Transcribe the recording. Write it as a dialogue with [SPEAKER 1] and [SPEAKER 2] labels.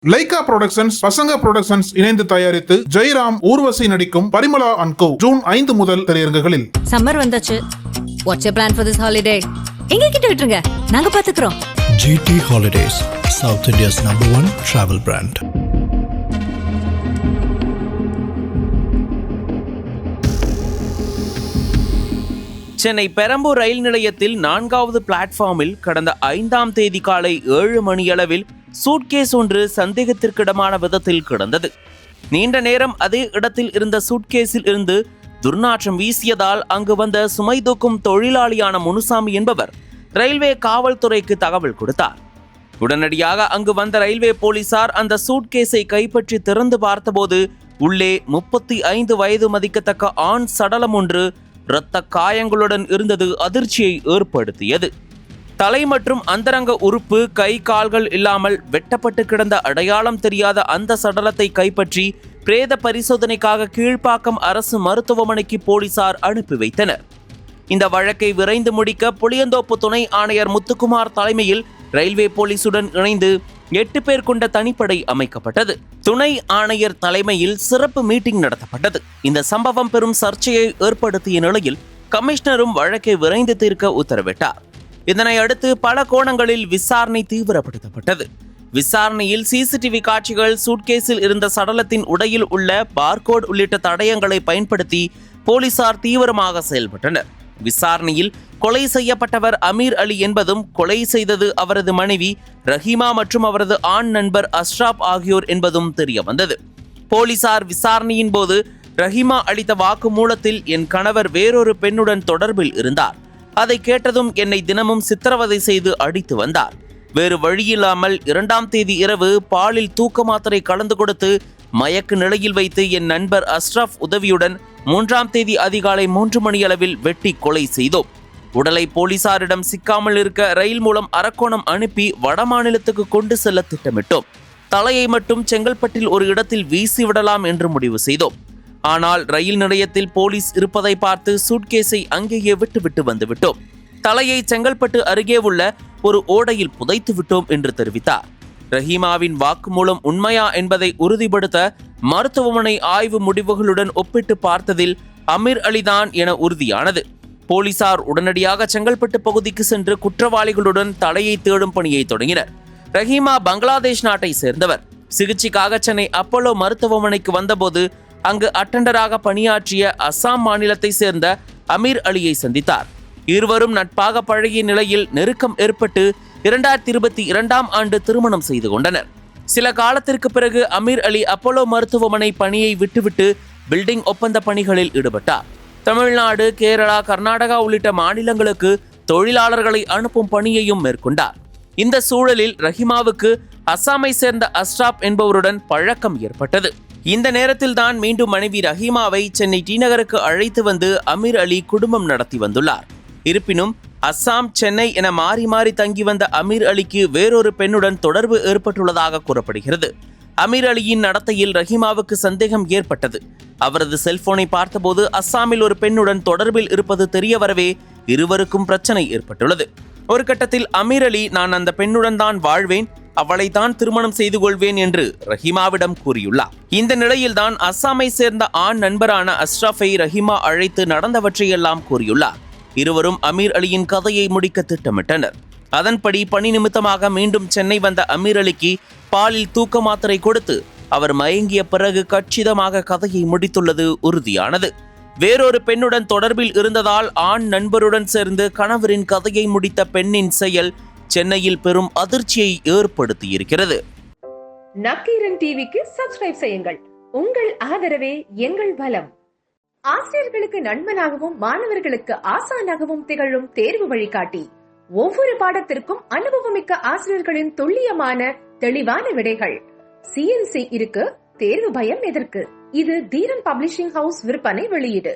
[SPEAKER 1] Lyca productions, பசங்க productions இணைந்து தயாரித்து ஜெயராம், ஊர்வசி நடிக்கும் பரிமளா அண்ட் கோ ஜூன் 5 முதல் திரையரங்குகளில்.
[SPEAKER 2] சம்மர் வந்தாச்சு. What's your plan for this holiday? எங்க கிட்ட விட்டுருங்க, நாங்க பாத்துக்கிறோம்.
[SPEAKER 3] GT Holidays, South India's #1 travel brand.
[SPEAKER 4] Chennai Perambur ரயில் நிலையத்தில் 4வது பிளாட்ஃபார்மில் கடந்த 5ஆம் தேதி காலை 7 மணியளவில் சூட்கேஸ் ஒன்று சந்தேகத்திற்கிடமான விதத்தில் கிடந்தது. நீண்ட நேரம் அதே இடத்தில் இருந்த சூட்கேஸில் இருந்து துர்நாற்றம் வீசியதால் அங்கு வந்த சுமை தூக்கும் தொழிலாளியான முனுசாமி என்பவர் ரயில்வே காவல்துறைக்கு தகவல் கொடுத்தார். உடனடியாக அங்கு வந்த ரயில்வே போலீசார் அந்த சூட்கேஸை கைப்பற்றி திறந்து பார்த்தபோது உள்ளே 35 வயது மதிக்கத்தக்க ஆண் சடலம் ஒன்று இரத்த காயங்களுடன் இருந்தது அதிர்ச்சியை ஏற்படுத்தியது. தலை மற்றும் அந்தரங்க உறுப்பு, கை கால்கள் இல்லாமல் வெட்டப்பட்டு கிடந்த அடையாளம் தெரியாத அந்த சடலத்தை கைப்பற்றி பிரேத பரிசோதனைக்காக கீழ்ப்பாக்கம் அரசு மருத்துவமனைக்கு போலீசார் அனுப்பி வைத்தனர். இந்த வழக்கை விரைந்து முடிக்க புளியந்தோப்பு துணை ஆணையர் முத்துக்குமார் தலைமையில் ரயில்வே போலீசுடன் இணைந்து 8 பேர் கொண்ட தனிப்படை அமைக்கப்பட்டது. துணை ஆணையர் தலைமையில் சிறப்பு மீட்டிங் நடத்தப்பட்டது. இந்த சம்பவம் பெரும் சர்ச்சையை ஏற்படுத்திய நிலையில் கமிஷனரும் வழக்கை விரைந்து தீர்க்க உத்தரவிட்டார். இதனை அடுத்து பல கோணங்களில் விசாரணை தீவிரப்படுத்தப்பட்டது. விசாரணையில் சிசிடிவி காட்சிகள், சூட்கேஸில் இருந்த சடலத்தின் உடையில் உள்ள பார்கோட் உள்ளிட்ட தடயங்களை பயன்படுத்தி போலீசார் தீவிரமாக செயல்பட்டனர். விசாரணையில் கொலை செய்யப்பட்டவர் அமீர் அலி என்பதும், கொலை செய்தது அவரது மனைவி ரஹீமா மற்றும் அவரது ஆண் நண்பர் அஷ்ராப் ஆகியோர் என்பதும் தெரிய வந்தது. போலீசார் விசாரணையின் போது ரஹீமா அளித்த வாக்குமூலத்தில் என் கணவர் வேறொரு பெண்ணுடன் தொடர்பில் இருந்தார், அதை கேட்டதும் என்னை தினமும் சித்திரவதை செய்து அடித்து வந்தார். வேறு வழியில்லாமல் 2ஆம் தேதி இரவு பாலில் தூக்க மாத்திரை கலந்து கொடுத்து மயக்க நிலையில் வைத்து என் நண்பர் அஷ்ரப் உதவியுடன் 3ஆம் தேதி அதிகாலை 3 மணியளவில் வெட்டி கொலை செய்தோம். உடலை போலீசாரிடம் சிக்காமல் இருக்க ரயில் மூலம் அரக்கோணம் அனுப்பி வடமாநிலத்துக்கு கொண்டு செல்ல திட்டமிட்டோம். தலையை மட்டும் செங்கல்பட்டில் ஒரு இடத்தில் வீசிவிடலாம் என்று முடிவு செய்தோம். ஆனால் ரயில் நிலையத்தில் போலீஸ் இருப்பதை பார்த்து சூட்கேஸை அங்கேயே விட்டுவிட்டு வந்துவிட்டோம். தலையை செங்கல்பட்டு அருகே உள்ள ஒரு ஓடையில் புதைத்து விட்டோம் என்று தெரிவித்தார். ரஹீமாவின் வாக்குமூலம் உண்மையா என்பதை உறுதிப்படுத்த மருத்துவமனை ஆய்வு முடிவுகளுடன் ஒப்பிட்டு பார்த்ததில் அமீர் அலிதான் என உறுதியானது. போலீசார் உடனடியாக செங்கல்பட்டு பகுதிக்கு சென்று குற்றவாளிகளுடன் தலையை தேடும் பணியை தொடங்கினர். ரஹீமா பங்களாதேஷ் நாட்டை சேர்ந்தவர். சிகிச்சைக்காக சென்னை அப்போலோ மருத்துவமனைக்கு வந்தபோது அங்கு அட்டெண்டராக பணியாற்றிய அசாம் மாநிலத்தை சேர்ந்த அமீர் அலியை சந்தித்தார். இருவரும் நட்பாக பழகிய நிலையில் நெருக்கம் ஏற்பட்டு 2022ஆம் ஆண்டு திருமணம் செய்து கொண்டனர். சில காலத்திற்கு பிறகு அமீர் அலி அப்போலோ மருத்துவமனை பணியை விட்டுவிட்டு பில்டிங் ஒப்பந்த பணிகளில் ஈடுபட்டார். தமிழ்நாடு, கேரளா, கர்நாடகா உள்ளிட்ட மாநிலங்களுக்கு தொழிலாளர்களை அனுப்பும் பணியையும் மேற்கொண்டார். இந்த சூழலில் ரஹீமாவுக்கு அசாமை சேர்ந்த அஷ்ராப் என்பவருடன் பழக்கம் ஏற்பட்டது. இந்த நேரத்தில் தான் மீண்டும் மனைவி ரஹீமாவை சென்னை டி நகருக்கு அழைத்து வந்து அமீர் அலி குடும்பம் நடத்தி வந்துள்ளார். இருப்பினும் அஸ்ஸாம், சென்னை என மாறி மாறி தங்கி வந்த அமீர் அலிக்கு வேறொரு பெண்ணுடன் தொடர்பு ஏற்பட்டுள்ளதாக கூறப்படுகிறது. அமீர் அலியின் நடத்தையில் ரஹீமாவுக்கு சந்தேகம் ஏற்பட்டது. அவரது செல்போனை பார்த்தபோது அஸ்ஸாமில் ஒரு பெண்ணுடன் தொடர்பில் இருப்பது தெரிய வரவே இருவருக்கும் பிரச்சனை ஏற்பட்டுள்ளது. ஒரு கட்டத்தில் அமீர் அலி, நான் அந்த பெண்ணுடன் தான் வாழ்வேன், அவளை தான் திருமணம் செய்து கொள்வேன் என்று ரஹீமாவிடம் கூறியுள்ளார். இந்த நிலையில்தான் அஸ்ஸாமை சேர்ந்த ஆண் நண்பரான அஷ்ரஃபை ரஹீமா அழைத்து நடந்தவற்றையெல்லாம் கூறியுள்ளார். இருவரும் அமீர் அலியின் கதையை முடிக்க திட்டமிட்டனர். அதன்படி பணி நிமித்தமாக மீண்டும் சென்னை வந்த அமீர் அலிக்கு பாலில் தூக்க மாத்திரை கொடுத்து அவர் மயங்கிய பிறகு கச்சிதமாக கதையை முடித்துள்ளது உறுதியானது. வேறொரு பெண்ணுடன் தொடர்பில் இருந்ததால் ஆண் நண்பருடன் சேர்ந்து கணவரின் கதையை முடித்த பெண்ணின் செயல் சென்னையில் பெரும் அதிர்ச்சியை ஏற்படுத்தியிருக்கிறது.
[SPEAKER 5] நக்கீரன் டிவிக்கு சப்ஸ்கிரைப் செய்யுங்கள். உங்கள் ஆதரவே எங்கள் பலம். ஆசிரியர்களுக்கு நண்பனாகவும் மாணவர்களுக்கு ஆசானாகவும் திகழும் தேர்வு வழிகாட்டி. ஒவ்வொரு பாடத்திற்கும் அனுபவமிக்க ஆசிரியர்களின் துல்லியமான தெளிவான விடைகள். CNC இருக்கு, தேர்வு பயம் எதற்கு? இது தீரன் பப்ளிஷிங் ஹவுஸ் விற்பனை வெளியீடு.